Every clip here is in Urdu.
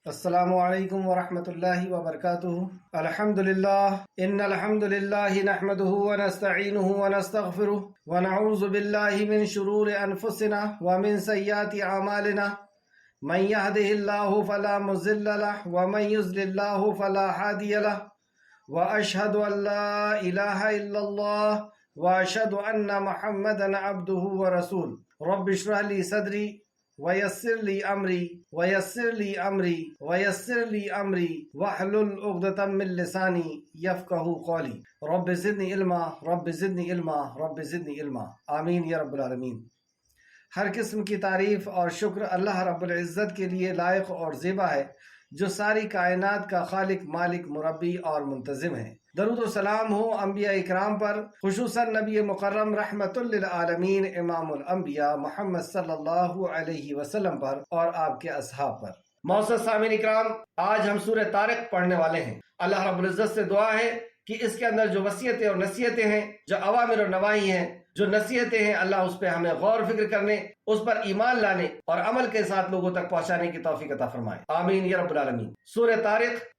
السلام علیکم ورحمۃ اللہ وبرکاتہ۔ الحمد للہ ان الحمد للہ نحمده ونستعینه ونستغفره ونعوذ باللہ من شرور انفسنا ومن سیئات اعمالنا من يهده الله فلا مضل له ومن يضلل الله فلا هادي له واشهد ان لا اله الا الله واشهد ان محمدا عبده ورسوله رب اشرح لي صدري ويسر لي امري واحلل عقدة من لساني يفقهوا قولي رب زدني علما آمین یا رب العالمین۔ ہر قسم کی تعریف اور شکر اللہ رب العزت کے لیے لائق اور زیبا ہے، جو ساری کائنات کا خالق، مالک، مربی اور منتظم ہے۔ درود و سلام ہو انبیاء اکرام پر، خصوصاً نبی مکرم رحمت للعالمین امام الانبیاء محمد صلی اللہ علیہ وسلم پر اور آپ کے اصحاب پر۔ معزز سامعین اکرام، آج ہم سورہ طارق پڑھنے والے ہیں۔ اللہ رب العزت سے دعا ہے کہ اس کے اندر جو وصیتیں اور نصیحتیں ہیں، جو اوامر اور نواہی ہیں، جو نصیحتیں ہیں، اللہ اس پہ ہمیں غور و فکر کرنے، اس پر ایمان لانے اور عمل کے ساتھ لوگوں تک پہنچانے کی توفیق عطا فرمائے، آمین یا رب العالمین۔ سورہ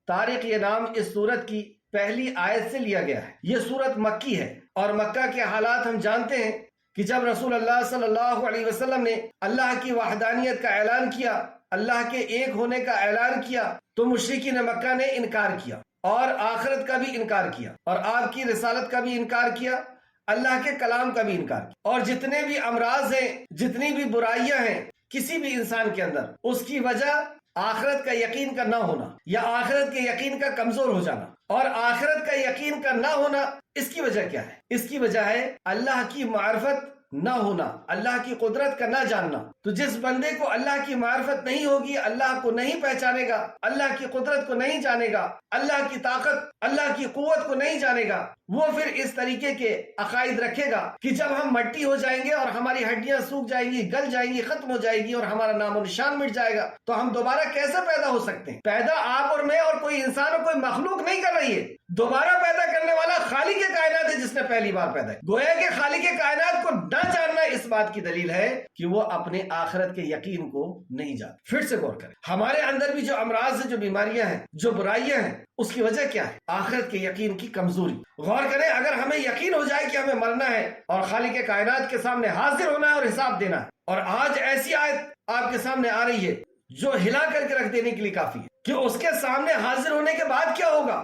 طارق یہ نام اس سورت کی پہلی آیت سے لیا گیا ہے۔ یہ سورت مکی ہے اور مکہ کے حالات ہم جانتے ہیں کہ جب رسول اللہ صلی اللہ علیہ وسلم نے اللہ کی وحدانیت کا اعلان کیا، اللہ کے ایک ہونے کا اعلان کیا، تو مشرکین مکہ نے انکار کیا اور آخرت کا بھی انکار کیا اور آپ کی رسالت کا بھی انکار کیا، اللہ کے کلام کا بھی انکار کیا۔ اور جتنے بھی امراض ہیں، جتنی بھی برائیاں ہیں کسی بھی انسان کے اندر، اس کی وجہ آخرت کا یقین کا نہ ہونا یا آخرت کے یقین کا کمزور ہو جانا۔ اور آخرت کا یقین کا نہ ہونا، اس کی وجہ کیا ہے؟ اس کی وجہ ہے اللہ کی معرفت نہ ہونا، اللہ کی قدرت کا نہ جاننا۔ تو جس بندے کو اللہ کی معرفت نہیں ہوگی، اللہ کو نہیں پہچانے گا، اللہ کی قدرت کو نہیں جانے گا، اللہ کی طاقت، اللہ کی قوت کو نہیں جانے گا، وہ پھر اس طریقے کے عقائد رکھے گا کہ جب ہم مٹی ہو جائیں گے اور ہماری ہڈیاں سوکھ جائیں گی، گل جائیں گی، ختم ہو جائے گی اور ہمارا نام و نشان مٹ جائے گا، تو ہم دوبارہ کیسے پیدا ہو سکتے ہیں؟ پیدا آپ اور میں اور کوئی انسان اور کوئی مخلوق نہیں کر رہی ہے، دوبارہ پیدا کرنے والا خالق کائنات ہے جس نے پہلی بار پیدا کیا۔ گویا کہ خالق کائنات کو نہ جاننا اس بات کی دلیل ہے کہ وہ اپنے آخرت کے یقین کو نہیں جانتا۔ پھر سے غور کریں، ہمارے اندر بھی جو امراض ہیں، جو بیماریاں ہیں، جو برائیاں ہیں، اس کی وجہ کیا ہے؟ آخرت کے یقین کی کمزوری۔ غور کریں، اگر ہمیں یقین ہو جائے کہ ہمیں مرنا ہے اور خالق کائنات کے سامنے حاضر ہونا ہے اور حساب دینا ہے، اور آج ایسی آیت آپ کے سامنے آ رہی ہے جو ہلا کر کے رکھ دینے کے لیے کافی ہے کہ اس کے سامنے حاضر ہونے کے بعد کیا ہوگا؟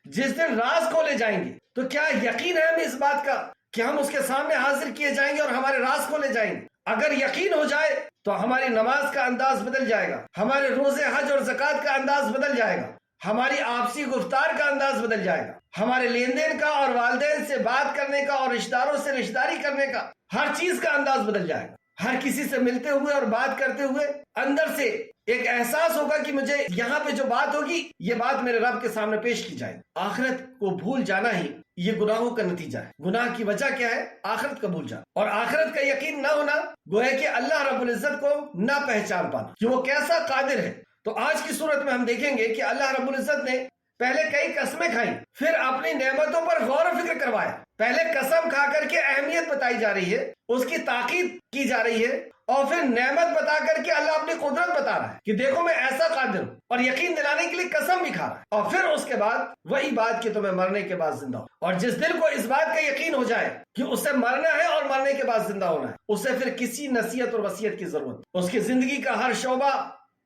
جس دن راز کھولے جائیں گے، تو کیا یقین ہے ہمیں اس بات کا کہ ہم اس کے سامنے حاضر کیے جائیں گے اور ہمارے راز کھولے جائیں گے؟ اگر یقین ہو جائے تو ہماری نماز کا انداز بدل جائے گا، ہمارے روزے، حج اور زکوٰۃ کا انداز بدل جائے گا، ہماری آپسی گفتار کا انداز بدل جائے گا، ہمارے لین دین کا اور والدین سے بات کرنے کا اور رشتہ داروں سے رشتہ داری کرنے کا، ہر چیز کا انداز بدل جائے گا۔ ہر کسی سے ملتے ہوئے اور بات کرتے ہوئے اندر سے ایک احساس ہوگا کہ مجھے یہاں پہ جو بات ہوگی، یہ بات میرے رب کے سامنے پیش کی جائے۔ آخرت کو بھول جانا ہی یہ گناہوں کا نتیجہ ہے۔ گناہ کی وجہ کیا ہے؟ آخرت کا بھول جانا اور آخرت کا یقین نہ ہونا، گویا کہ اللہ رب العزت کو نہ پہچان پانا کہ وہ کیسا قادر ہے۔ تو آج کی صورت میں ہم دیکھیں گے کہ اللہ رب العزت نے پہلے کئی قسمیں کھائیں، پھر اپنی نعمتوں پر غور و فکر کروایا۔ پہلے قسم کھا کر کے اہمیت بتائی جا رہی ہے، اس کی تاکید کی جا رہی ہے، اور پھر نعمت بتا کر کے اللہ اپنی قدرت بتا رہا ہے کہ دیکھو میں ایسا قادر ہوں، اور یقین دلانے کے لیے قسم بھی کھا رہا ہے۔ اور پھر اس کے بعد وہی بات کہ تمہیں مرنے کے بعد زندہ ہو۔ اور جس دل کو اس بات کا یقین ہو جائے کہ اسے مرنا ہے اور مرنے کے بعد زندہ ہونا ہے، اسے پھر کسی نصیحت اور وصیت کی ضرورت نہیں۔ اس کی زندگی کا ہر شعبہ،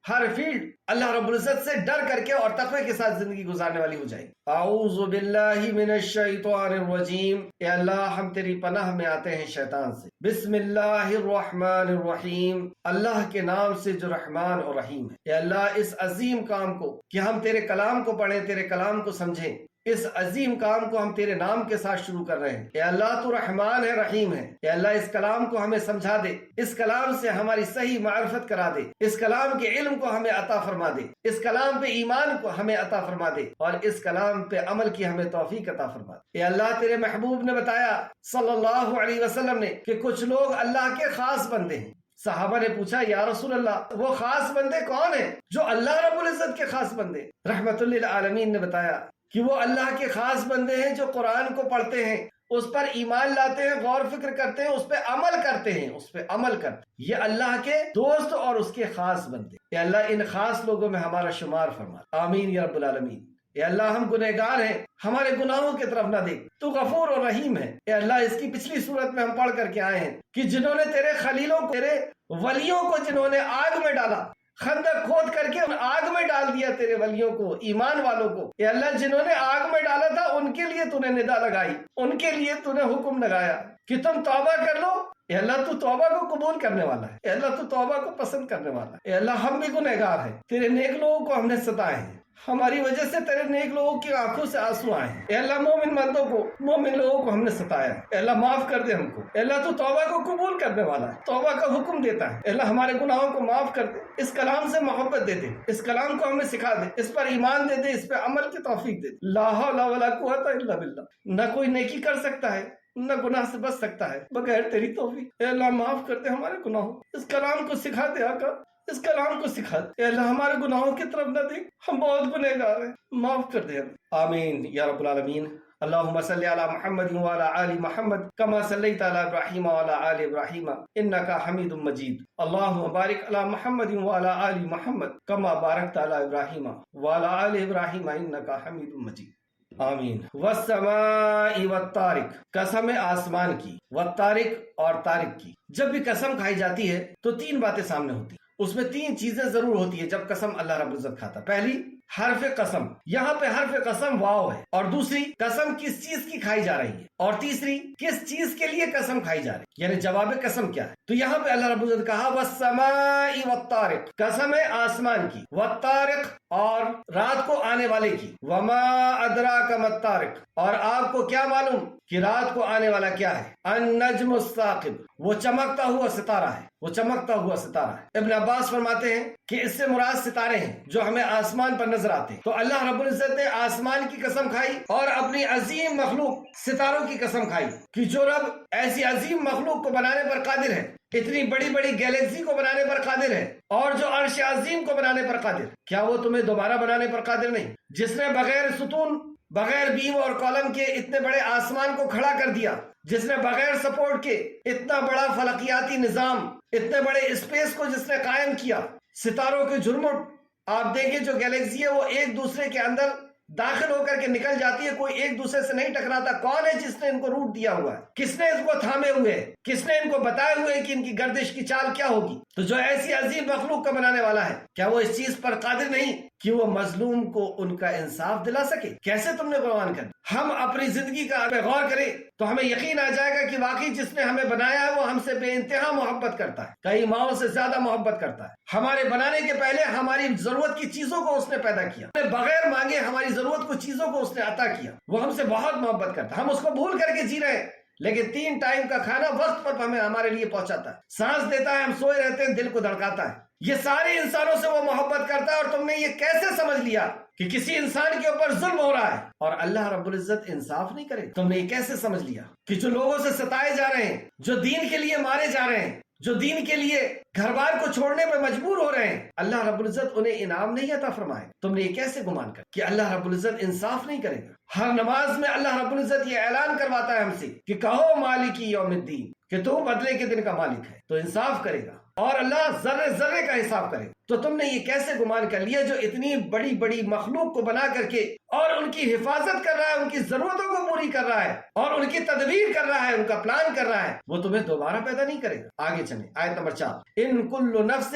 ہر فیلڈ اللہ رب العزت سے ڈر کر کے اور تقوی کے ساتھ زندگی گزارنے والی ہو جائے گی۔ اعوذ باللہ من الشیطان الرجیم، اے اللہ ہم تیری پناہ میں آتے ہیں شیطان سے۔ بسم اللہ الرحمن الرحیم، اللہ کے نام سے جو رحمان اور رحیم ہے۔ اے اللہ اس عظیم کام کو کہ ہم تیرے کلام کو پڑھیں، تیرے کلام کو سمجھیں، اس عظیم کام کو ہم تیرے نام کے ساتھ شروع کر رہے ہیں۔ اے اللہ تو رحمان ہے، رحیم ہے۔ اے اللہ اس کلام کو ہمیں سمجھا دے، اس کلام سے ہماری صحیح معرفت کرا دے، اس کلام کے علم کو ہمیں عطا فرما دے، اس کلام پہ ایمان کو ہمیں عطا فرما دے، اور اس کلام پہ عمل کی ہمیں توفیق عطا فرما دے۔ اے اللہ تیرے محبوب نے بتایا صلی اللہ علیہ وسلم نے کہ کچھ لوگ اللہ کے خاص بندے ہیں۔ صحابہ نے پوچھا یا رسول اللہ وہ خاص بندے کون ہیں جو اللہ رب العزت کے خاص بندے؟ رحمت للعالمین نے بتایا کہ وہ اللہ کے خاص بندے ہیں جو قرآن کو پڑھتے ہیں، اس پر ایمان لاتے ہیں، غور فکر کرتے ہیں، اس پہ عمل کرتے ہیں، اس پہ عمل کرتے ہیں، یہ اللہ کے دوست اور اس کے خاص بندے۔ اے اللہ ان خاص لوگوں میں ہمارا شمار فرما، آمین یا رب العالمین۔ اے اللہ ہم گنہگار ہیں، ہمارے گناہوں کی طرف نہ دیکھ، تو غفور اور رحیم ہے۔ اے اللہ اس کی پچھلی صورت میں ہم پڑھ کر کے آئے ہیں کہ جنہوں نے تیرے خلیلوں کو، تیرے ولیوں کو جنہوں نے آگ میں ڈالا، خندق کھود کر کے آگ میں ڈال دیا تیرے ولیوں کو، ایمان والوں کو۔ اے اللہ جنہوں نے آگ میں ڈالا تھا ان کے لیے تو نے ندا لگائی، ان کے لیے تو نے حکم لگایا کہ تم توبہ کر لو۔ اے اللہ تو توبہ کو قبول کرنے والا ہے، اے اللہ تو توبہ کو پسند کرنے والا ہے۔ اے اللہ ہم بھی گنہگار ہیں، تیرے نیک لوگوں کو ہم نے ستائے ہیں، ہماری وجہ سے تیرے نیک لوگوں کی آنکھوں سے آنسو آئے ہیں۔ اے اللہ مومن بندوں کو، مومن لوگوں کو ہم نے ستایا ہے، اے اللہ معاف کر دے ہم کو۔ اے اللہ تو توبہ کو قبول کرنے والا ہے، توبہ کا حکم دیتا ہے۔ اے اللہ ہمارے گناہوں کو معاف کر دے، اس کلام سے محبت دے دے، اس کلام کو ہمیں سکھا دے، اس پر ایمان دے دے، اس پہ عمل کی توفیق دے دے۔ لا حول ولا قوت الا باللہ۔ نہ کوئی نیکی کر سکتا ہے، نہ گناہ سے بچ سکتا ہے بغیر تیری توفیق۔ اے اللہ معاف کر دے ہمارے گناہوں، اس کلام کو سکھا دے آقا، اس کلام کو سکھا دے۔ اے اللہ ہمارے گناہوں کی طرف نہ دیکھ، ہم بہت گنہگار ہیں، معاف کر دے ہمیں، آمین یا رب العالمین۔ اللهم صل على محمد وعلى آل محمد كما صليت على إبراهيم وعلى آل إبراهيم إنك حميد مجيد اللهم بارك على محمد وعلى آل محمد كما باركت على إبراهيم وعلى آل إبراهيم إنك حميد مجيد آمین۔ والسماء والطارق، قسم آسمان کی، والطارق اور طارق کی۔ جب بھی قسم کھائی جاتی ہے تو تین باتیں سامنے ہوتی ہیں، اس میں تین چیزیں ضرور ہوتی ہیں جب قسم اللہ رب العزت کھاتا۔ پہلی حرف قسم، یہاں پہ حرف قسم واو ہے، اور دوسری قسم کس چیز کی کھائی جا رہی ہے، اور تیسری کس چیز کے لیے قسم کھائی جا رہی ہے، یعنی جواب قسم کیا ہے۔ تو یہاں پہ اللہ رب العزت کہا والسماء والطارق، قسم ہے آسمان کی، والطارق اور رات کو آنے والے کی، وما ادراک ما الطارق، اور آپ کو کیا معلوم کہ رات کو آنے والا کیا ہے، النجم الثاقب، وہ چمکتا ہوا ستارہ ہے، وہ چمکتا ہوا ستارہ ہے۔ ابن عباس فرماتے ہیں کہ اس سے مراد ستارے ہیں جو ہمیں آسمان پر نظر آتے ہیں۔ تو اللہ رب العزت نے آسمان کی قسم کھائی اور اپنی عظیم مخلوق ستاروں کی قسم کھائی کہ جو رب ایسی عظیم مخلوق کو بنانے پر قادر ہے، اتنی بڑی بڑی گیلیکسی کو بنانے پر قادر ہے، اور جو عرش عظیم کو بنانے پر قادر، کیا وہ تمہیں دوبارہ بنانے پر قادر نہیں؟ جس نے بغیر ستون، بغیر بیم اور کالم کے اتنے بڑے آسمان کو کھڑا کر دیا، جس نے بغیر سپورٹ کے اتنا بڑا فلکیاتی نظام، اتنے بڑے اسپیس کو جس نے قائم کیا، ستاروں کے جھرمٹ آپ دیکھیں جو گیلیکسی ہے وہ ایک دوسرے کے اندر داخل ہو کر کے نکل جاتی ہے، کوئی ایک دوسرے سے نہیں ٹکراتا۔ کون ہے جس نے ان کو روٹ دیا ہوا ہے؟ کس نے اس کو تھامے ہوئے ہے؟ کس نے ان کو بتائے ہوئے کہ ان کی گردش کی چال کیا ہوگی؟ تو جو ایسی عظیم مخلوق کا بنانے والا ہے، کیا وہ اس چیز پر قادر نہیں کہ وہ مظلوم کو ان کا انصاف دلا سکے؟ کیسے تم نے قربان کر؟ ہم اپنی زندگی کا غور کریں تو ہمیں یقین آ جائے گا کہ واقعی جس نے ہمیں بنایا ہے وہ ہم سے بے انتہا محبت کرتا ہے، کئی ماؤں سے زیادہ محبت کرتا ہے۔ ہمارے بنانے کے پہلے ہماری ضرورت کی چیزوں کو اس نے پیدا کیا، بغیر مانگے ہماری ضرورت کو چیزوں کو اس نے عطا کیا، وہ ہم سے بہت محبت کرتا ہے۔ ہم اس کو بھول کر کے جی رہے ہیں، لیکن 3 ٹائم کا کھانا وقت پر ہمیں ہمارے لیے پہنچاتا ہے، سانس دیتا ہے، ہم سوئے رہتے ہیں، دل کو دھڑکاتا ہے۔ یہ سارے انسانوں سے وہ محبت کرتا ہے، اور تم نے یہ کیسے سمجھ لیا کہ کسی انسان کے اوپر ظلم ہو رہا ہے اور اللہ رب العزت انصاف نہیں کرے؟ تم نے یہ کیسے سمجھ لیا کہ جو لوگوں سے ستائے جا رہے ہیں، جو دین کے لیے مارے جا رہے ہیں، جو دین کے لیے گھر بار کو چھوڑنے پہ مجبور ہو رہے ہیں، اللہ رب العزت انہیں انعام نہیں عطا فرمائے؟ تم نے یہ کیسے گمان کر کہ اللہ رب العزت انصاف نہیں کرے گا؟ ہر نماز میں اللہ رب العزت یہ اعلان کرواتا ہے ہم سے کہ کہو مالکی یوم الدین، کہ تو بدلے کے دن کا مالک ہے، تو انصاف کرے گا اور اللہ ذرے ذرے کا حساب کرے گا۔ تو تم نے یہ کیسے گمان کر لیا جو اتنی بڑی بڑی مخلوق کو بنا کر کے اور ان کی حفاظت کر رہا ہے، ان کی ضرورتوں کو پوری کر رہا ہے اور ان کی تدبیر کر رہا ہے، ان کا پلان کر رہا ہے، وہ تمہیں دوبارہ پیدا نہیں کرے گا؟ آگے چلیں، آیت نمبر 4، ان کل نفس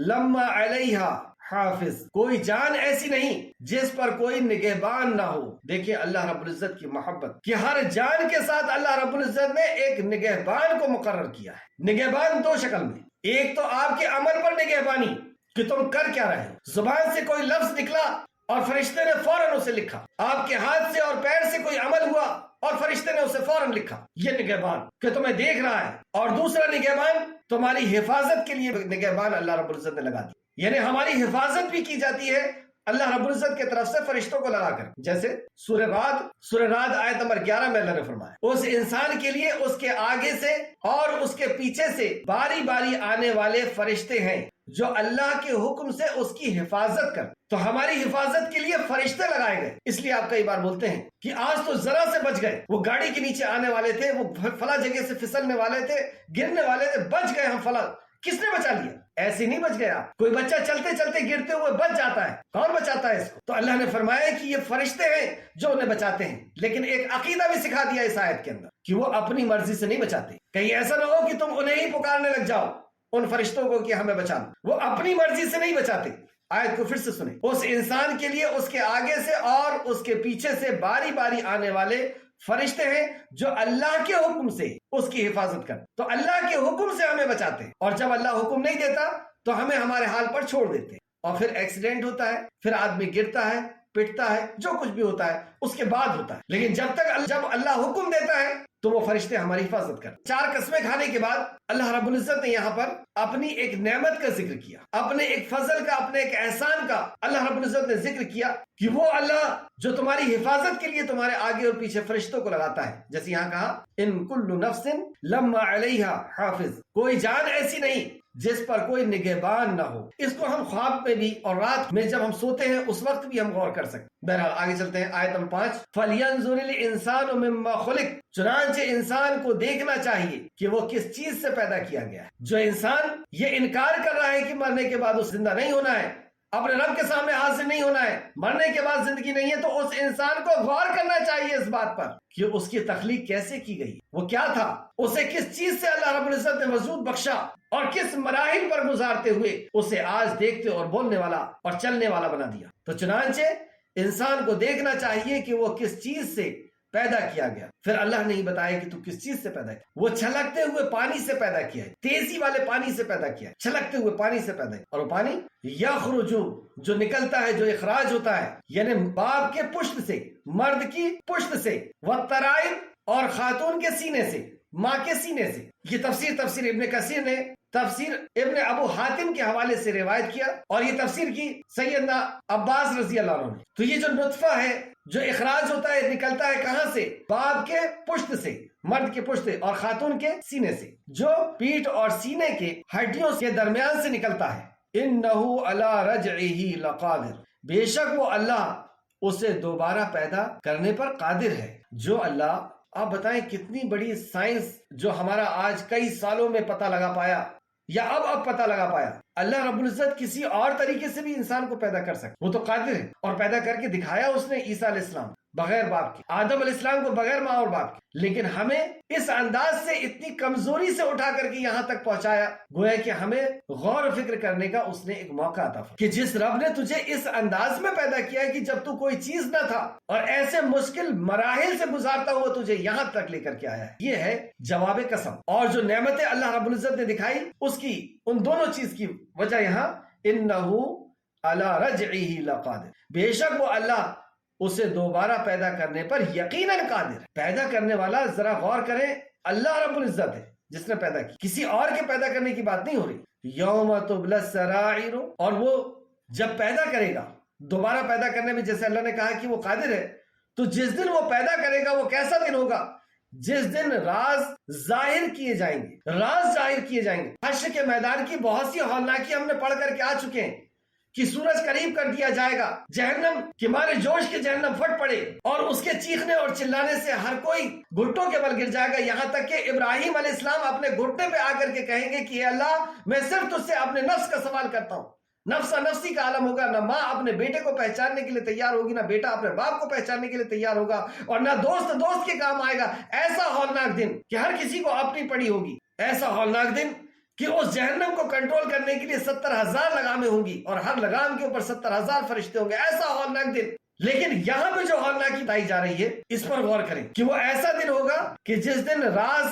لما علیہا حافظ، کوئی جان ایسی نہیں جس پر کوئی نگہبان نہ ہو۔ دیکھیں اللہ رب العزت کی محبت کہ ہر جان کے ساتھ اللہ رب العزت نے ایک نگہبان کو مقرر کیا ہے۔ نگہبان 2 شکل میں، ایک تو آپ کے عمل پر نگہبانی کہ تم کر کیا رہے ہو، زبان سے کوئی لفظ نکلا اور فرشتے نے فوراً اسے لکھا، آپ کے ہاتھ سے اور پیر سے کوئی عمل ہوا اور فرشتے نے اسے فوراً لکھا، یہ نگہبان کہ تمہیں دیکھ رہا ہے۔ اور دوسرا نگہبان تمہاری حفاظت کے لیے نگہبان اللہ رب العزت نے لگا دی، یعنی ہماری حفاظت بھی کی جاتی ہے اللہ رب العزت کی طرف سے فرشتوں کو لگا کر، جیسے سورہ رعد آیت نمبر 11 میں اللہ نے فرمایا اس انسان کے لیے اس کے آگے سے اور اس کے پیچھے سے باری باری آنے والے فرشتے ہیں جو اللہ کے حکم سے اس کی حفاظت کر. تو ہماری حفاظت کے لیے فرشتے لگائے گئے. اس لیے آپ کئی بار بولتے ہیں کہ آج تو ذرا سے بچ گئے, وہ گاڑی کے نیچے آنے والے تھے, وہ فلاں جگہ سے پھسلنے والے تھے, گرنے والے تھے, بچ گئے ہم فلاں. کس نے بچا لیا؟ ایسے نہیں بچ گیا. کوئی بچہ چلتے چلتے گرتے ہوئے بچ جاتا ہے, کون بچاتا ہے اس کو؟ تو اللہ نے فرمایا کہ یہ فرشتے ہیں جو انہیں بچاتے ہیں. لیکن ایک عقیدہ بھی سکھا دیا اس آیت کے اندر کہ وہ اپنی مرضی سے نہیں بچاتے. کہیں ایسا نہ ہو کہ تم انہیں ہی پکارنے لگ جاؤ ان فرشتوں کو کہ ہمیں بچانا. وہ اپنی مرضی سے نہیں بچاتے. آیت کو پھر سے سنیں. اس انسان کے لیے اس کے آگے سے اور اس کے پیچھے سے باری باری آنے والے فرشتے ہیں جو اللہ کے حکم سے اس کی حفاظت کرتے. تو اللہ کے حکم سے ہمیں بچاتے ہیں, اور جب اللہ حکم نہیں دیتا تو ہمیں ہمارے حال پر چھوڑ دیتے ہیں. اور پھر ایکسیڈنٹ ہوتا ہے, پھر آدمی گرتا ہے, پٹتا ہے, جو کچھ بھی ہوتا ہے اس کے بعد ہوتا ہے. لیکن جب اللہ حکم دیتا ہے تو وہ فرشتے ہماری حفاظت کرتے. 4 قسمیں کھانے کے بعد اللہ رب العزت نے یہاں پر اپنی ایک نعمت کا ذکر کیا, اپنے ایک فضل کا, اپنے ایک احسان کا اللہ رب العزت نے ذکر کیا کہ وہ اللہ جو تمہاری حفاظت کے لیے تمہارے آگے اور پیچھے فرشتوں کو لگاتا ہے. جیسے یہاں کہا ان کل نفس لما علیہا حافظ, کوئی جان ایسی نہیں جس پر کوئی نگہبان نہ ہو. اس کو ہم خواب میں بھی اور رات میں جب ہم سوتے ہیں اس وقت بھی ہم غور کر سکتے. بہرحال آگے چلتے ہیں. آیت نمبر 5 فَلْيَنْظُرِ الْإِنسَانُ مِمَّا خُلِقَ, چنانچہ انسان کو دیکھنا چاہیے کہ وہ کس چیز سے پیدا کیا گیا ہے. جو انسان یہ انکار کر رہا ہے کہ مرنے کے بعد اس زندہ نہیں ہونا ہے, اپنے رب کے سامنے حاضر نہیں ہونا ہے, مرنے کے بعد زندگی نہیں ہے, تو اس انسان کو غور کرنا چاہیے اس بات پر کہ اس کی تخلیق کیسے کی گئی, وہ کیا تھا, اسے کس چیز سے اللہ رب العزت نے وجود بخشا اور کس مراحل پر گزارتے ہوئے اسے آج دیکھتے اور بولنے والا اور چلنے والا بنا دیا. تو چنانچہ انسان کو دیکھنا چاہیے کہ وہ کس چیز سے پیدا کیا گیا. پھر اللہ نے ہی بتایا کہ تو کس چیز سے پیدا کیا. وہ چھلکتے ہوئے پانی سے پیدا کیا ہے, تیزی والے پانی سے پیدا کیا ہے, چھلکتے ہوئے پانی سے پیدا کیا. اور وہ پانی یخرج جو نکلتا ہے, جو اخراج ہوتا ہے, یعنی باپ کے پشت سے, مرد کی پشت سے, والترائب اور خاتون کے سینے سے, ماں کے سینے سے. یہ تفسیر ابن کثیر نے تفسیر ابن ابو حاتم کے حوالے سے روایت کیا, اور یہ تفسیر کی سیدنا عباس رضی اللہ عنہ نے. تو یہ جو نطفہ ہے جو اخراج ہوتا ہے, نکلتا ہے کہاں سے؟ باپ کے پشت سے, مرد کے پشت اور خاتون کے سینے سے, جو پیٹھ اور سینے کے ہڈیوں کے درمیان سے نکلتا ہے. انہو علی رجعہ لقادر, بے شک وہ اللہ اسے دوبارہ پیدا کرنے پر قادر ہے. جو اللہ, آپ بتائیں کتنی بڑی سائنس جو ہمارا آج کئی سالوں میں پتہ لگا پایا یا اب پتہ لگا پایا. اللہ رب العزت کسی اور طریقے سے بھی انسان کو پیدا کر سکتا, وہ تو قادر ہے. اور پیدا کر کے دکھایا اس نے عیسیٰ علیہ السلام بغیر باپ کے, آدم علیہ السلام کو بغیر ماں اور باپ کے. لیکن ہمیں اس انداز سے اتنی کمزوری سے اٹھا کر کے یہاں تک پہنچایا, گویا کہ ہمیں غور و فکر کرنے کا اس نے ایک موقع عطا فرمایا کہ جس رب نے تجھے اس انداز میں پیدا کیا کہ جب تو کوئی چیز نہ تھا اور ایسے مشکل مراحل سے گزارتا ہوا تجھے یہاں تک لے کر کے آیا ہے, یہ ہے جواب قسم. اور جو نعمتیں اللہ رب العزت نے دکھائی اس کی, ان دونوں چیز کی وجہ یہاں انہو علی رجعہ لقادر, بے شک وہ اللہ اسے دوبارہ پیدا کرنے پر یقیناً قادر ہے. پیدا کرنے والا, ذرا غور کریں, اللہ رب العزت ہے جس نے پیدا کی, کسی اور کے پیدا کرنے کی بات نہیں ہو رہی. یوم تبلی السرائر, اور وہ جب پیدا کرے گا, دوبارہ پیدا کرنے میں جیسے اللہ نے کہا کہ وہ قادر ہے, تو جس دن وہ پیدا کرے گا وہ کیسا دن ہوگا؟ جس دن راز ظاہر کیے جائیں گے, راز ظاہر کیے جائیں گے. حشر کے میدان کی بہت سی ہولناکی ہم نے پڑھ کر کے آ چکے ہیں کہ سورج قریب کر دیا جائے گا, جہنم کے مارے جوش کے جہنم پھٹ پڑے, اور اس کے چیخنے اور چلانے سے ہر کوئی گھٹوں کے بل گر جائے گا, یہاں تک کہ ابراہیم علیہ السلام اپنے گھٹنے پہ آ کر کے کہیں گے کہ اے اللہ, میں صرف تجھ سے اپنے نفس کا سوال کرتا ہوں. نفسا نفسی کا عالم ہوگا, نہ ماں اپنے بیٹے کو پہچاننے کے لیے تیار ہوگی, نہ بیٹا اپنے باپ کو پہچاننے کے لیے تیار ہوگا, اور نہ دوست کے کام آئے گا. ایسا ہولناک دن کہ ہر کسی کو اپنی پڑی ہوگی, ایسا ہولناک دن کہ اس جہنم کو کنٹرول کرنے کے لیے 70,000 لگامیں ہوں گی, اور ہر لگام کے اوپر 70,000 فرشتے ہوں گے. ایسا ہولناک دن. لیکن یہاں پہ جو ہولناکی بتائی جا رہی ہے اس پر غور کریں کہ وہ ایسا دن ہوگا کہ جس دن راز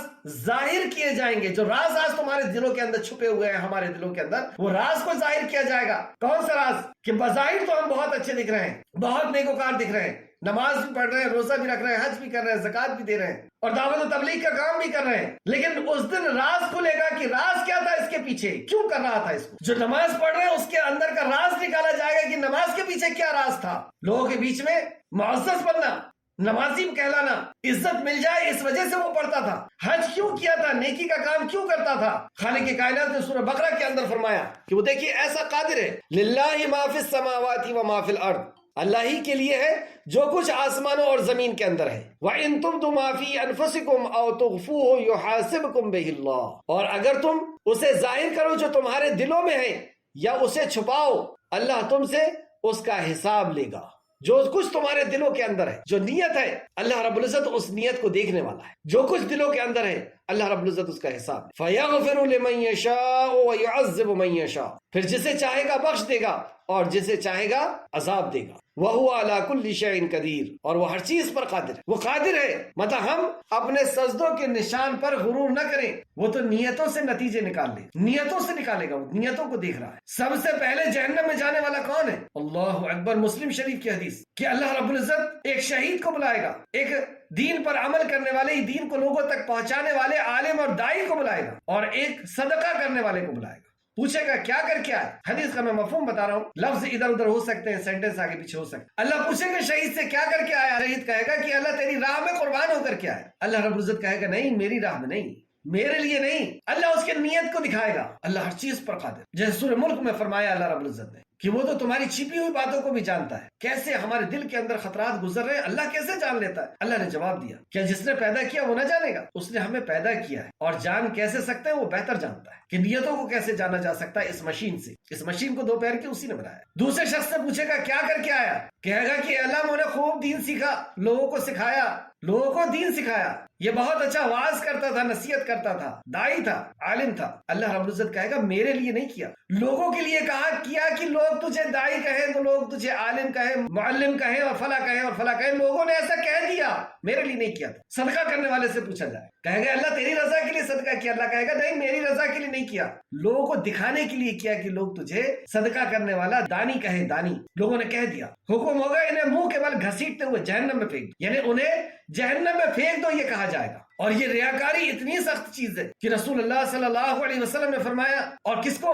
ظاہر کیے جائیں گے. جو راز تمہارے دلوں کے اندر چھپے ہوئے ہیں, ہمارے دلوں کے اندر, وہ راز کو ظاہر کیا جائے گا. کون سا راز؟ کہ بظاہر تو ہم بہت اچھے دکھ رہے ہیں, بہت نیکوکار دکھ رہے ہیں, نماز بھی پڑھ رہے ہیں, روزہ بھی رکھ رہے ہیں, حج بھی کر رہے ہیں, زکات بھی دے رہے ہیں, اور دعوت و تبلیغ کا کام بھی کر رہے ہیں. لیکن اس دن راز کھلے گا کہ راز کیا تھا اس کے پیچھے, کیوں کر رہا تھا اس کو. جو نماز پڑھ رہے ہیں اس کے اندر کا راز نکالا جائے گا کہ نماز کے پیچھے کیا راز تھا. لوگوں کے بیچ میں معزز بننا, نمازی کہلانا، عزت مل جائے اس وجہ سے وہ پڑھتا تھا۔ حج کیوں کیا تھا؟ نیکی کا کام کیوں کرتا تھا؟ خالق کائنات نے سورہ بقرہ کے اندر فرمایا کہ وہ دیکھیے ایسا قادر ہے، للہ ما فی السماوات و ما فی الارض، اللہ ہی کے لیے ہے جو کچھ آسمانوں اور زمین کے اندر ہے۔ وَإِن تُبْدُوا مَا فِي أَنفُسِكُمْ أَوْ تُخْفُوهُ يُحَاسِبْكُم بِهِ اللَّهُ، اور اگر تم اسے ظاہر کرو جو تمہارے دلوں میں ہے یا اسے چھپاؤ، اللہ تم سے اس کا حساب لے گا۔ جو کچھ تمہارے دلوں کے اندر ہے، جو نیت ہے، اللہ رب العزت اس نیت کو دیکھنے والا ہے۔ جو کچھ دلوں کے اندر ہے، اللہ رب العزت اس کا حساب ہے۔ فَيَغْفِرُ لِمَن يَشَاءُ وَيُعَذِّبُ مَن يَشَاءُ، پھر جسے چاہے گا بخش دے گا اور جسے چاہے گا عذاب دے گا۔ وَهُوَ عَلَى كُلِّ شَيْءٍ قَدِيرٌ، اور وہ ہر چیز پر قادر ہے، وہ قادر ہے۔ مطلب ہم اپنے سجدوں کے نشان پر غرور نہ کریں، وہ تو نیتوں سے نتیجے نکال لے، نیتوں سے نکالے گا، وہ نیتوں کو دیکھ رہا ہے۔ سب سے پہلے جہنم میں جانے والا کون ہے؟ اللہ اکبر، مسلم شریف کی حدیث کہ اللہ رب العزت ایک شہید کو بلائے گا، ایک دین پر عمل کرنے والے، دین کو لوگوں تک پہنچانے والے عالم اور دائی کو بلائے گا، اور ایک صدقہ کرنے والے کو بلائے گا۔ پوچھے گا کیا کر کے آئے؟ حدیث کا میں مفہوم بتا رہا ہوں، لفظ ادھر ادھر ہو سکتے ہیں، سینٹنس آگے پیچھے ہو سکتے ہیں۔ اللہ پوچھے گا شہید سے کیا کر کے آیا؟ شہید کہے گا کہ اللہ تیری راہ میں قربان ہو کر کے آیا۔ اللہ رب العزت کہے گا نہیں، میری راہ میں نہیں، میرے لیے نہیں۔ اللہ اس کے نیت کو دکھائے گا۔ اللہ ہر چیز پر قادر، جیسے سورہ ملک میں فرمایا اللہ رب العزت نے کہ وہ تو تمہاری چھپی ہوئی باتوں کو بھی جانتا ہے۔ کیسے ہمارے دل کے اندر خطرات گزر رہے ہیں، اللہ کیسے جان لیتا ہے؟ اللہ نے جواب دیا، کیا جس نے پیدا کیا وہ نہ جانے گا؟ اس نے ہمیں پیدا کیا ہے، اور جان کیسے سکتے ہیں وہ بہتر جانتا ہے کہ نیتوں کو کیسے جانا جا سکتا ہے اس مشین سے۔ اس مشین کو دو پیر کے اسی نے بنایا۔ دوسرے شخص سے پوچھے گا کیا کر کے آیا؟ کہے گا کہ اللہ میں نے خوب دین سیکھا، لوگوں کو سکھایا، لوگوں کو دین سکھایا، یہ بہت اچھا واعظ کرتا تھا، نصیحت کرتا تھا، دائی تھا، عالم تھا۔ اللہ رب العزت کہے گا میرے لیے نہیں کیا، لوگوں کے لیے کیا کہ لوگ تجھے دائی کہیں تو لوگ تجھے عالم کہیں، معلم کہیں، اور فلاں کہیں اور فلاں کہیں، لوگوں نے ایسا کہہ دیا، میرے لیے نہیں کیا۔ صدقہ کرنے والے سے پوچھا جائے، کہے گا اللہ تیری رضا کے لیے صدقہ کیا؟ اللہ کہے گا نہیں، میری رضا کے لیے نہیں کیا، لوگوں کو دکھانے کے لیے کیا کہ لوگ تجھے صدقہ کرنے والا دانی کہے، دانی۔ لوگوں نے کہہ دیا، حکم ہوگا انہیں منہ کے بل گھسیٹتے ہوئے جہنم میں پھینک، یعنی انہیں جہنم میں پھینک دو، یہ کہا جائے گا۔ اور یہ ریاکاری اتنی سخت چیز ہے کہ رسول اللہ صلی اللہ علیہ وسلم نے فرمایا، اور کس کو؟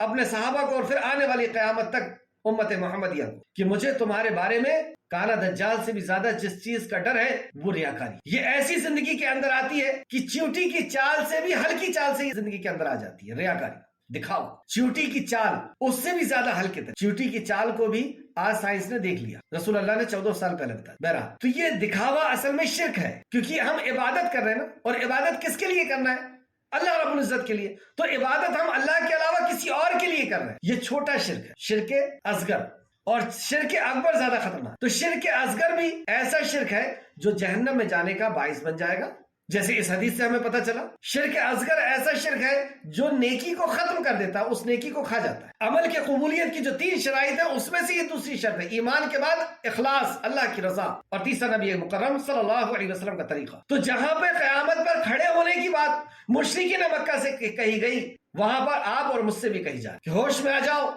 اپنے صحابہ کو، اور پھر آنے والی قیامت تک امت محمدیہ کو، کہ مجھے تمہارے بارے میں کالا دجال سے بھی زیادہ جس چیز کا ڈر ہے وہ ریاکاری۔ یہ ایسی زندگی کے اندر آتی ہے کہ چیوٹی کی چال سے بھی ہلکی چال سے زندگی کے اندر آ جاتی ہے ریاکاری، دکھاؤ۔ چیوٹی کی چال اس سے بھی زیادہ ہلکے تھے، چیوٹی کی چال کو بھی آج سائنس نے دیکھ لیا، رسول اللہ نے 14 سال پہلے بتایا۔ بہرحال تو یہ دکھاوا اصل میں شرک ہے، کیونکہ ہم عبادت کر رہے ہیں نا، اور عبادت کس کے لیے کرنا ہے؟ اللہ رب العزت کے لیے۔ تو عبادت ہم اللہ کے علاوہ کسی اور کے لیے کر رہے ہیں، یہ چھوٹا شرک ہے، شرک اصغر، اور شرک اکبر زیادہ خطرناک۔ تو شرک اصغر بھی ایسا شرک ہے جو جہنم میں جانے کا باعث بن جائے گا، جیسے اس حدیث سے ہمیں پتہ چلا۔ شرک اصغر ایسا شرک ہے جو نیکی کو ختم کر دیتا ہے، اس نیکی کو کھا جاتا ہے۔ عمل کی قبولیت کی جو 3 شرائط ہیں اس میں سے یہ دوسری شرط ہے، ایمان کے بعد اخلاص، اللہ کی رضا، اور تیسرا نبی مکرم صلی اللہ علیہ وسلم کا طریقہ۔ تو جہاں پہ قیامت پر کھڑے ہونے کی بات مشرکین مکہ سے کہی گئی، وہاں پر آپ اور مجھ سے بھی کہی جائے کہ ہوش میں آ جاؤ،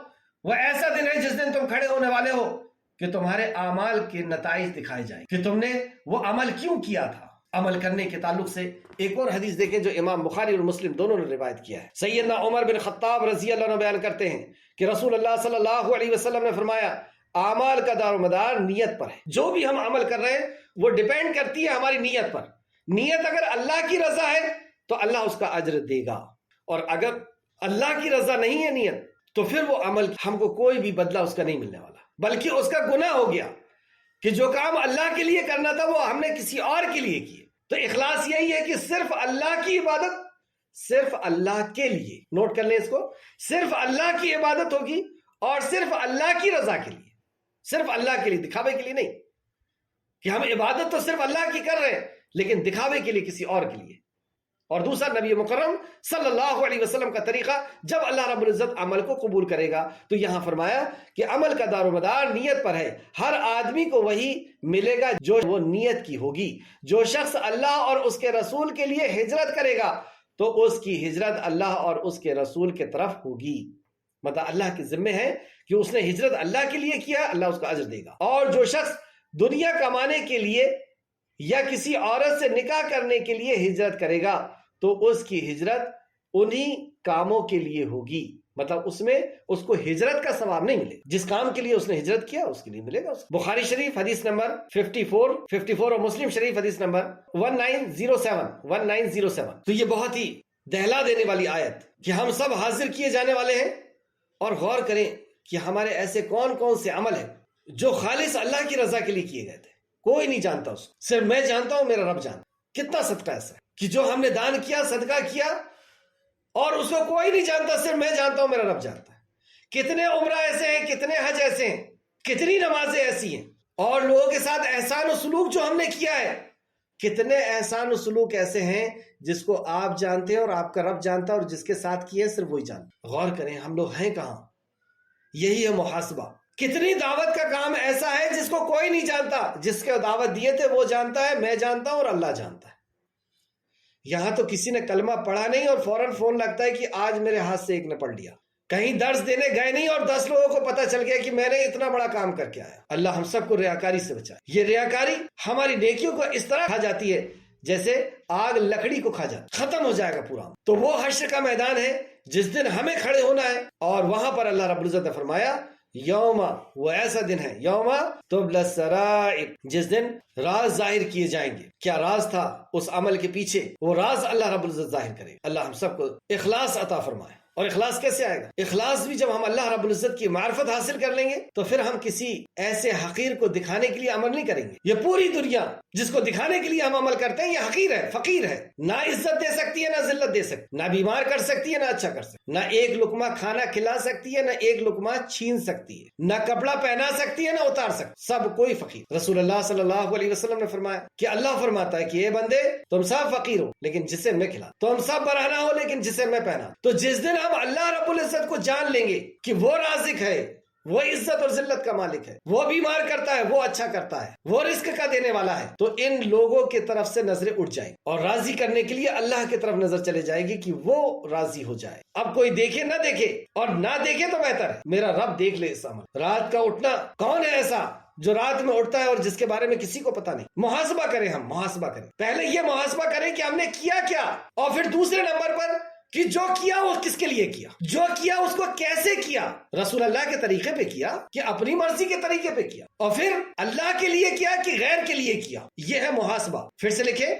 وہ ایسا دن ہے جس دن تم کھڑے ہونے والے ہو کہ تمہارے اعمال کے نتائج دکھائے جائیں کہ تم نے وہ عمل کیوں کیا تھا۔ عمل کرنے کے تعلق سے ایک اور حدیث دیکھیں جو امام بخاری اور مسلم دونوں نے روایت کیا ہے۔ سیدنا عمر بن خطاب رضی اللہ عنہ بیان کرتے ہیں کہ رسول اللہ صلی اللہ علیہ وسلم نے فرمایا، اعمال کا دار و مدار نیت پر ہے۔ جو بھی ہم عمل کر رہے ہیں وہ ڈیپینڈ کرتی ہے ہماری نیت پر۔ نیت اگر اللہ کی رضا ہے تو اللہ اس کا اجر دے گا، اور اگر اللہ کی رضا نہیں ہے نیت، تو پھر وہ عمل ہم کو کوئی بھی بدلہ اس کا نہیں ملنے والا، بلکہ اس کا گناہ ہو گیا کہ جو کام اللہ کے لیے کرنا تھا وہ ہم نے کسی اور کے لیے کیے۔ تو اخلاص یہی ہے کہ صرف اللہ کی عبادت، صرف اللہ کے لیے، نوٹ کر لیں اس کو، صرف اللہ کی عبادت ہوگی اور صرف اللہ کی رضا کے لیے، صرف اللہ کے لیے، دکھاوے کے لیے نہیں کہ ہم عبادت تو صرف اللہ کی کر رہے ہیں لیکن دکھاوے کے لیے کسی اور کے لیے۔ اور دوسرا نبی مکرم صلی اللہ علیہ وسلم کا طریقہ، جب اللہ رب العزت عمل کو قبول کرے گا تو یہاں فرمایا کہ عمل کا دار و مدار نیت پر ہے، ہر آدمی کو وہی ملے گا جو وہ نیت کی ہوگی۔ جو شخص اللہ اور اس کے رسول کے لیے ہجرت کرے گا تو اس کی ہجرت اللہ اور اس کے رسول کے طرف ہوگی، مطلب اللہ کے ذمہ ہے کہ اس نے ہجرت اللہ کے لیے کیا، اللہ اس کا اجر دے گا۔ اور جو شخص دنیا کمانے کے لیے یا کسی عورت سے نکاح کرنے کے لیے ہجرت کرے گا تو اس کی ہجرت انہی کاموں کے لیے ہوگی، مطلب اس میں اس کو ہجرت کا ثواب نہیں ملے، جس کام کے لیے اس نے ہجرت کیا اس کے لیے ملے گا۔ بخاری شریف حدیث نمبر 54 اور مسلم شریف حدیث نمبر 1907۔ تو یہ بہت ہی دہلا دینے والی آیت کہ ہم سب حاضر کیے جانے والے ہیں، اور غور کریں کہ ہمارے ایسے کون کون سے عمل ہیں جو خالص اللہ کی رضا کے لیے کیے گئے تھے، کوئی نہیں جانتا اس کو، صرف میں جانتا ہوں، میرا رب جانتا۔ کتنا صدقہ ایسا ہے کہ جو ہم نے دان کیا، صدقہ کیا، اور اس کو کوئی نہیں جانتا، صرف میں جانتا ہوں، میرا رب جانتا ہے۔ کتنے عمرہ ایسے ہیں، کتنے حج ایسے ہیں، کتنی نمازیں ایسی ہیں، اور لوگوں کے ساتھ احسان و سلوک جو ہم نے کیا ہے، کتنے احسان و سلوک ایسے ہیں جس کو آپ جانتے ہیں اور آپ کا رب جانتا ہے، اور جس کے ساتھ کیا ہے صرف وہی جانتا۔ غور کریں ہم لوگ ہیں کہاں، یہی ہے محاسبہ۔ کتنی دعوت کا کام ایسا ہے جس کو کوئی نہیں جانتا، جس کے دعوت دیے تھے وہ جانتا ہے، میں جانتا ہوں، اور اللہ جانتا ہے۔ یہاں تو کسی نے کلمہ پڑھا نہیں اور فوراً فون لگتا ہے کہ آج میرے ہاتھ سے ایک نے پڑھ لیا، کہیں درس دینے گئے نہیں اور 10 لوگوں کو پتہ چل گیا کہ میں نے اتنا بڑا کام کر کے آیا۔ اللہ ہم سب کو ریاکاری سے بچائے۔ یہ ریاکاری ہماری نیکیوں کو اس طرح کھا جاتی ہے جیسے آگ لکڑی کو کھا جاتی، ختم ہو جائے گا پورا۔ تو وہ حشر کا میدان ہے جس دن ہمیں کھڑے ہونا ہے، اور وہاں پر اللہ رب العزت نے فرمایا یوم، وہ ایسا دن ہے یوم تبلی السرائر، جس دن راز ظاہر کیے جائیں گے۔ کیا راز تھا اس عمل کے پیچھے، وہ راز اللہ رب العزت ظاہر کرے۔ اللہ ہم سب کو اخلاص عطا فرمائے۔ اور اخلاص کیسے آئے گا؟ اخلاص بھی جب ہم اللہ رب العزت کی معرفت حاصل کر لیں گے تو پھر ہم کسی ایسے حقیر کو دکھانے کے لیے عمل نہیں کریں گے۔ یہ پوری دنیا جس کو دکھانے کے لیے ہم عمل کرتے ہیں یہ حقیر ہے، فقیر ہے، نہ عزت دے سکتی ہے، نہ ذلت دے سکتی، نہ بیمار کر سکتی ہے، نہ اچھا کر سکتی، نہ ایک لقمہ کھانا کھلا سکتی ہے، نہ ایک لقمہ چھین سکتی ہے، نہ کپڑا پہنا سکتی ہے، نہ اتار سکتی، سب کوئی فقیر۔ رسول اللہ صلی اللہ علیہ وسلم نے فرمایا کہ اللہ فرماتا ہے کہ اے بندے تم سب فقیر ہو لیکن جسے میں کھلا، تم سب برہنہ ہو لیکن جسے میں پہنا۔ تو جس دن ہم اللہ رب العزت کو جان لیں گے کہ وہ رازق ہے، وہ عزت اور ذلت کا مالک ہے، وہ بیمار کرتا ہے، وہ اچھا کرتا ہے، وہ رزق کا دینے والا ہے، تو ان لوگوں کی طرف سے نظریں اٹھ جائیں اور راضی کرنے کے لیے اللہ کی طرف نظر چلے جائے گی کہ وہ راضی ہو جائے۔ اب کوئی دیکھے نہ دیکھے، اور نہ دیکھے تو بہتر ہے میرا رب دیکھ لے اس عمل۔ رات کا اٹھنا، کون ہے ایسا جو رات میں اٹھتا ہے اور جس کے بارے میں کسی کو پتا نہیں؟ محاسبہ کریں، ہم محاسبہ کریں، پہلے یہ محاسبہ کریں کہ ہم نے کیا کیا، اور پھر دوسرے نمبر پر کہ جو کیا وہ کس کے لیے کیا، جو کیا اس کو کیسے کیا، رسول اللہ کے طریقے پہ کیا کہ اپنی مرضی کے طریقے پہ کیا، اور پھر اللہ کے لیے کیا کہ غیر کے لیے کیا۔ یہ ہے محاسبہ۔ پھر سے لکھیں،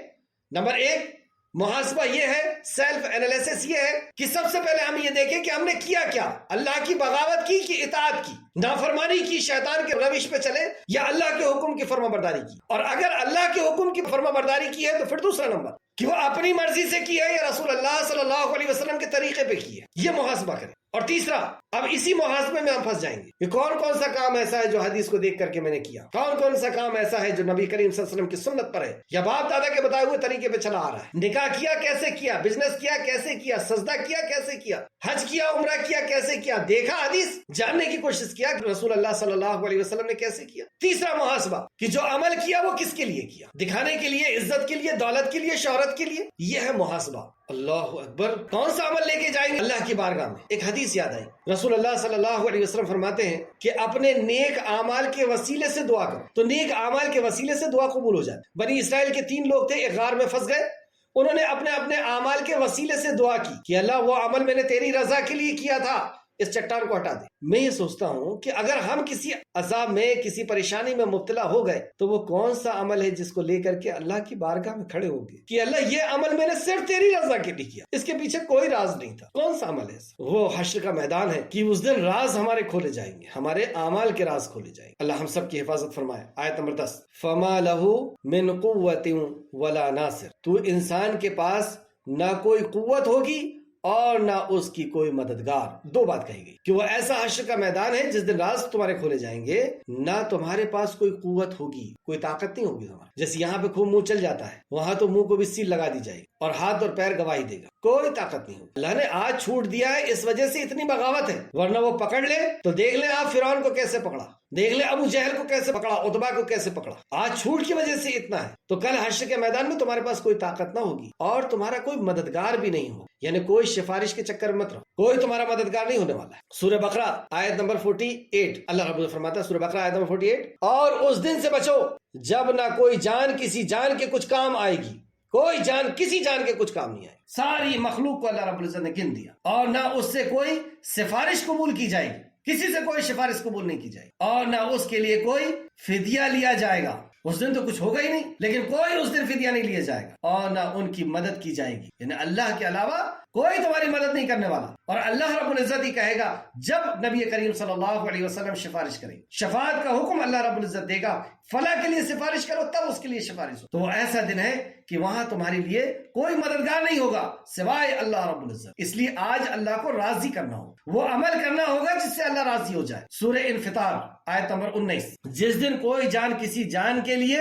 نمبر 1 محاسبہ یہ ہے، سیلف انالیسس یہ ہے کہ سب سے پہلے ہم یہ دیکھیں کہ ہم نے کیا کیا، اللہ کی بغاوت کی کہ اطاعت کی، نافرمانی کی، شیطان کے روش پہ چلے، یا اللہ کے حکم کی فرما برداری کی۔ اور اگر اللہ کے حکم کی فرما برداری کی ہے تو پھر دوسرا نمبر کہ وہ اپنی مرضی سے کی ہے یا رسول اللہ صلی اللہ علیہ وسلم کے طریقے پہ کی ہے، یہ محاسبہ کریں۔ اور تیسرا، اب اسی محاسبے میں ہم پھنس جائیں گے کہ کون کون سا کام ایسا ہے جو حدیث کو دیکھ کر کے میں نے کیا، کون کون سا کام ایسا ہے جو نبی کریم صلی اللہ علیہ وسلم کی سنت پر ہے یا باپ دادا کے بتائے ہوئے طریقے پہ چلا آ رہا ہے۔ نکاح کیا کیسے کیا، بزنس کیا کیسے کیا، سجدہ کیا کیسے کیا، حج کیا، عمرہ کیا کیسے کیا، دیکھا حدیث، جاننے کی کوشش کیا کہ رسول اللہ صلی اللہ علیہ وسلم نے کیسے کیا۔ تیسرا محاسبہ کہ جو عمل کیا وہ کس کے لیے کیا، دکھانے کے لیے، عزت کے لیے، دولت کے لیے، شہرت کے لیے، یہ ہے محاسبہ۔ اللہ اکبر، کون سا عمل لے کے جائیں گے اللہ کی بارگاہ میں؟ ایک حدیث یاد آئی، رسول اللہ صلی اللہ علیہ وسلم فرماتے ہیں کہ اپنے نیک اعمال کے وسیلے سے دعا کرو تو نیک اعمال کے وسیلے سے دعا قبول ہو جاتی۔ بنی اسرائیل کے 3 لوگ تھے، ایک غار میں پھنس گئے، انہوں نے اپنے اپنے اعمال کے وسیلے سے دعا کی کہ اللہ وہ عمل میں نے تیری رضا کے لیے کیا تھا، اس چٹان کو ہٹا دے۔ میں یہ سوچتا ہوں کہ اگر ہم کسی عذاب میں، کسی پریشانی میں مبتلا ہو گئے تو وہ کون سا عمل ہے جس کو لے کر کے اللہ کی بارگاہ میں کھڑے ہو گئے کہ اللہ یہ عمل میں نے صرف تیری رضا کے لیے کیا، اس کے پیچھے کوئی راز نہیں تھا؟ کون سا عمل ہے؟ وہ حشر کا میدان ہے کہ اس دن راز ہمارے کھولے جائیں گے، ہمارے اعمال کے راز کھولے جائیں گے۔ اللہ ہم سب کی حفاظت فرمائے۔ آیت نمبر 10، فما لہو من قوت ولا ناصر، تو انسان کے پاس نہ کوئی قوت ہوگی اور نہ اس کی کوئی مددگار۔ 2 بات کہی گئی کہ وہ ایسا حشر کا میدان ہے جس دن راز تمہارے کھولے جائیں گے، نہ تمہارے پاس کوئی قوت ہوگی، کوئی طاقت نہیں ہوگی تمہارے۔ جیسے یہاں پہ خوب منہ چل جاتا ہے، وہاں تو منہ کو بھی سیل لگا دی جائے گی اور ہاتھ اور پیر گواہی دے گا، کوئی طاقت نہیں ہوگی۔ اللہ نے آج چھوٹ دیا ہے، اس وجہ سے اتنی بغاوت ہے، ورنہ وہ پکڑ لے تو دیکھ لیں آپ فرعون کو کیسے پکڑا، دیکھ لیں ابو جہل کو کیسے پکڑا، عتبہ کو کیسے پکڑا۔ آج چھوٹ کی وجہ سے اتنا ہے، تو کل حشر کے میدان میں تمہارے پاس کوئی طاقت نہ ہوگی اور تمہارا کوئی مددگار بھی نہیں ہوگا، یعنی کوئی سفارش کے چکر مت رہو، کوئی تمہارا مددگار نہیں ہونے والا ہے۔ سورہ بقرہ آیت نمبر 48، اللہ رب العزت فرماتا ہے سورہ بقرہ آیت نمبر 48، اور اس دن سے بچو جب نہ کوئی جان کسی جان کے کچھ کام آئے گی، کوئی جان کسی جان کے کچھ کام نہیں آئے. ساری مخلوق کو اللہ رب العزت نے گن دیا اور نہ اس سے کوئی سفارش قبول کی جائے گی، کسی سے کوئی سفارش قبول نہیں کی جائے گی اور نہ اس کے لیے کوئی فدیہ لیا جائے گا. اس دن تو کچھ ہوگا ہی نہیں، لیکن کوئی اس دن فدیہ نہیں لیا جائے گا اور نہ ان کی مدد کی جائے گی. یعنی اللہ کے علاوہ کوئی تمہاری مدد نہیں کرنے والا. اور اللہ رب العزت ہی کہے گا جب نبی کریم صلی اللہ علیہ وسلم سفارش کریں، شفاعت کا حکم اللہ رب العزت دے گا، فلاں کے لیے سفارش کرو، تب اس کے لیے سفارش ہو. تو وہ ایسا دن ہے کہ وہاں تمہارے لیے کوئی مددگار نہیں ہوگا سوائے اللہ رب العزت. اس لیے آج اللہ کو راضی کرنا ہوگا، وہ عمل کرنا ہوگا جس سے اللہ راضی ہو جائے. سورہ انفطار آیت نمبر 19. جس دن کوئی جان کسی جان کے لیے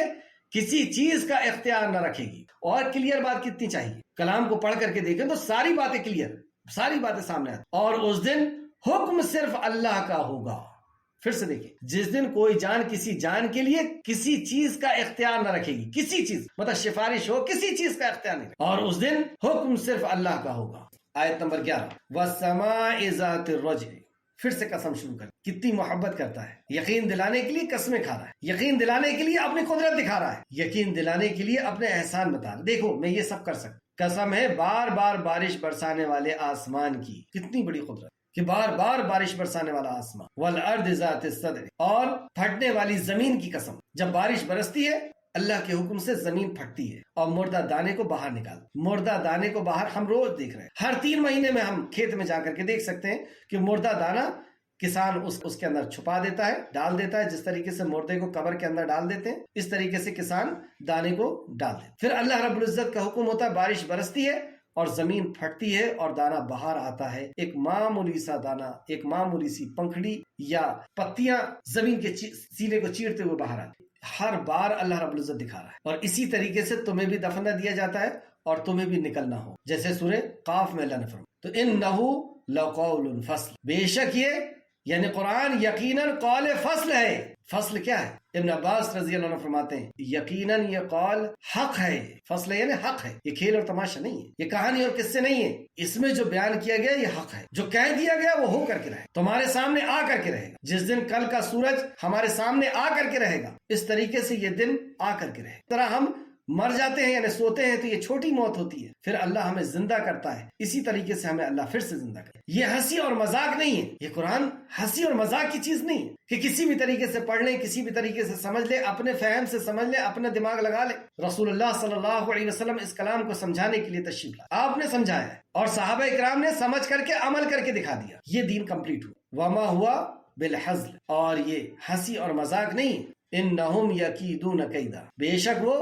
کسی چیز کا اختیار نہ رکھے گی. اور کلیئر بات کتنی چاہیے، کلام کو پڑھ کر کے دیکھیں تو ساری باتیں کلیئر، ساری باتیں سامنے آتی. اور اس دن حکم صرف اللہ کا ہوگا. پھر سے دیکھیں، جس دن کوئی جان کسی جان کے لیے کسی چیز کا اختیار نہ رکھے گی، کسی چیز مطلب سفارش ہو، کسی چیز کا اختیار نہیں، اور اس دن حکم صرف اللہ کا ہوگا. آیت نمبر 11. وَالسَّمَاءِ ذَاتِ الرَّجْعِ. پھر سے قسم شروع کر، کتنی محبت کرتا ہے. یقین دلانے کے لیے قسمیں کھا رہا ہے، یقین دلانے کے لیے اپنی قدرت دکھا رہا ہے، یقین دلانے کے لیے اپنے احسان بتا رہا. دیکھو میں یہ سب کر سکتا. قسم ہے بار بار بارش برسانے والے آسمان کی. کتنی بڑی قدرت کہ بار بار بارش برسانے والا آسمان. والارض ذات الصدع. اور پھٹنے والی زمین کی قسم. جب بارش برستی ہے اللہ کے حکم سے زمین پھٹتی ہے اور مردہ دانے کو باہر نکال. مردہ دانے کو باہر ہم روز دیکھ رہے ہیں، ہر 3 مہینے میں ہم کھیت میں جا کر کے دیکھ سکتے ہیں کہ مردہ دانا کسان اس کے اندر چھپا دیتا ہے، ڈال دیتا ہے. جس طریقے سے مردے کو قبر کے اندر ڈال دیتے ہیں، اس طریقے سے کسان دانے کو ڈال دیتے. پھر اللہ رب العزت کا حکم ہوتا ہے، بارش برستی ہے اور زمین پھٹتی ہے اور دانا باہر آتا ہے. ایک معمولی سا دانا، ایک معمولی سی پنکھڑی یا پتیاں زمین کے سینے کو چیرتے ہوئے باہر آتی. ہر بار اللہ رب العزت دکھا رہا ہے. اور اسی طریقے سے تمہیں بھی دفن نہ دیا جاتا ہے اور تمہیں بھی نکلنا ہو. جیسے سورہ قاف میں اللہ نے فرمایا تو انہ لقول فصل. بے شک یہ یعنی قرآن یقیناً قول فصل ہے. فصل کیا ہے؟ ابن عباس رضی اللہ عنہ فرماتے ہیں یقیناً یہ قول حق ہے. فصل یعنی حق ہے، یہ کھیل اور تماشا نہیں ہے، یہ کہانی اور قصے نہیں ہے. اس میں جو بیان کیا گیا یہ حق ہے، جو کہہ دیا گیا وہ ہو کر کے رہے، تمہارے سامنے آ کر کے رہے گا. جس دن کل کا سورج ہمارے سامنے آ کر کے رہے گا، اس طریقے سے یہ دن آ کر کے رہے. طرح ہم مر جاتے ہیں یعنی سوتے ہیں تو یہ چھوٹی موت ہوتی ہے، پھر اللہ ہمیں زندہ کرتا ہے، اسی طریقے سے ہمیں اللہ پھر سے زندہ کرتا ہے. یہ ہنسی اور مذاق نہیں ہے، یہ قرآن ہنسی اور مذاق کی چیز نہیں ہے کہ کسی بھی طریقے سے پڑھ لیں، کسی بھی طریقے سے سمجھ لیں، اپنے فہم سے سمجھ لیں، اپنا دماغ لگا لیں. رسول اللہ صلی اللہ علیہ وسلم اس کلام کو سمجھانے کے لیے تشریف لائے، آپ نے سمجھایا ہے اور صحابہ کرام نے سمجھ کر کے عمل کر کے دکھا دیا. یہ دین کمپلیٹ ہوا. وما ہوا بالحزل. اور یہ ہنسی اور مذاق نہیں. انہم یکیدون کیدا. بے شک وہ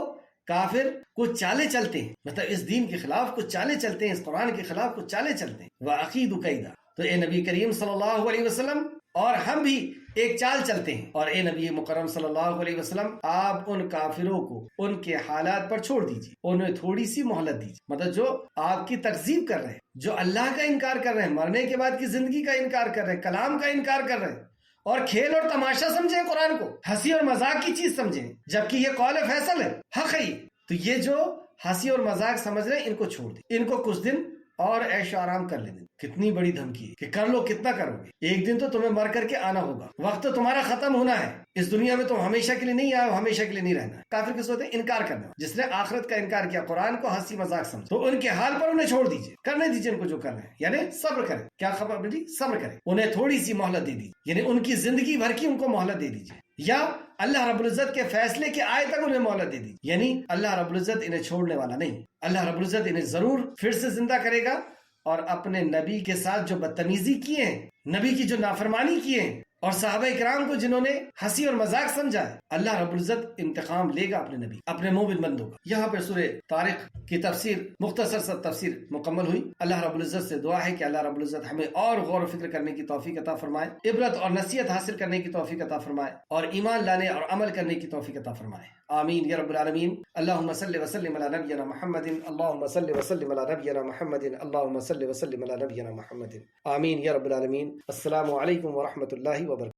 کافر کچھ چالیں چلتے ہیں، مطلب اس دین کے خلاف کچھ چالیں چلتے ہیں، اس قرآن کے خلاف کچھ چالیں چلتے ہیں. وَأَكِيدُ كَيْدًا. تو اے نبی کریم صلی اللہ علیہ وسلم اور ہم بھی ایک چال چلتے ہیں. اور اے نبی مکرم صلی اللہ علیہ وسلم آپ ان کافروں کو ان کے حالات پر چھوڑ دیجیے، انہیں تھوڑی سی مہلت دیجیے. مطلب جو آپ کی تکذیب کر رہے ہیں، جو اللہ کا انکار کر رہے ہیں، مرنے کے بعد کی زندگی کا انکار کر رہے ہیں، کلام کا انکار کر رہے ہیں اور کھیل اور تماشا سمجھیں، قرآن کو ہنسی اور مذاق کی چیز سمجھیں، جبکہ یہ قول فیصل ہے، حق ہے. تو یہ جو ہنسی اور مذاق سمجھ رہے ہیں ان کو چھوڑ دیں، ان کو کچھ دن اور عیش و آرام کر لینے. کتنی بڑی دھمکی ہے کہ کر لو، کتنا کرو گے، ایک دن تو تمہیں مر کر کے آنا ہوگا، وقت تو تمہارا ختم ہونا ہے. اس دنیا میں تم ہمیشہ کے لیے نہیں آئے، ہمیشہ کے لیے نہیں رہنا. کافر کس ہوتے ہیں؟ انکار کرنے والے. جس نے آخرت کا انکار کیا، قرآن کو ہنسی مذاق سمجھ، تو ان کے حال پر انہیں چھوڑ دیجیے، کرنے دیجیے ان کو جو کر رہے ہیں، یعنی صبر کریں. کیا خبر ملی؟ صبر کریں، انہیں تھوڑی سی مہلت دے دیجیے، یعنی ان کی زندگی بھر کی ان کو مہلت دے دیجیے، یا اللہ رب العزت کے فیصلے کے آئے تک انہیں مہلت دے دی. یعنی اللہ رب العزت انہیں چھوڑنے والا نہیں. اللہ رب العزت انہیں ضرور پھر سے زندہ کرے گا. اور اپنے نبی کے ساتھ جو بدتمیزی کیے ہیں، نبی کی جو نافرمانی کیے ہیں، اور صحابہ کرام کو جنہوں نے ہنسی اور مذاق سمجھا ہے، اللہ رب العزت انتقام لے گا اپنے نبی، اپنے مومن بندوں کا. یہاں پہ سورہ طارق کی تفسیر، مختصر سا تفسیر مکمل ہوئی. اللہ رب العزت سے دعا ہے کہ اللہ رب العزت ہمیں اور غور و فکر کرنے کی توفیق عطا فرمائے، عبرت اور نصیحت حاصل کرنے کی توفیق عطا فرمائے، اور ایمان لانے اور عمل کرنے کی توفیق عطا فرمائے. آمین یا رب العالمین. اللہم صلی وسلم علی نبینا محمد. اللہم صلی وسلم علی نبینا محمد. اللہم صلی وسلم علی نبینا محمد. آمین یا رب العالمین. السلام علیکم ورحمۃ اللہ وبرکاتہ.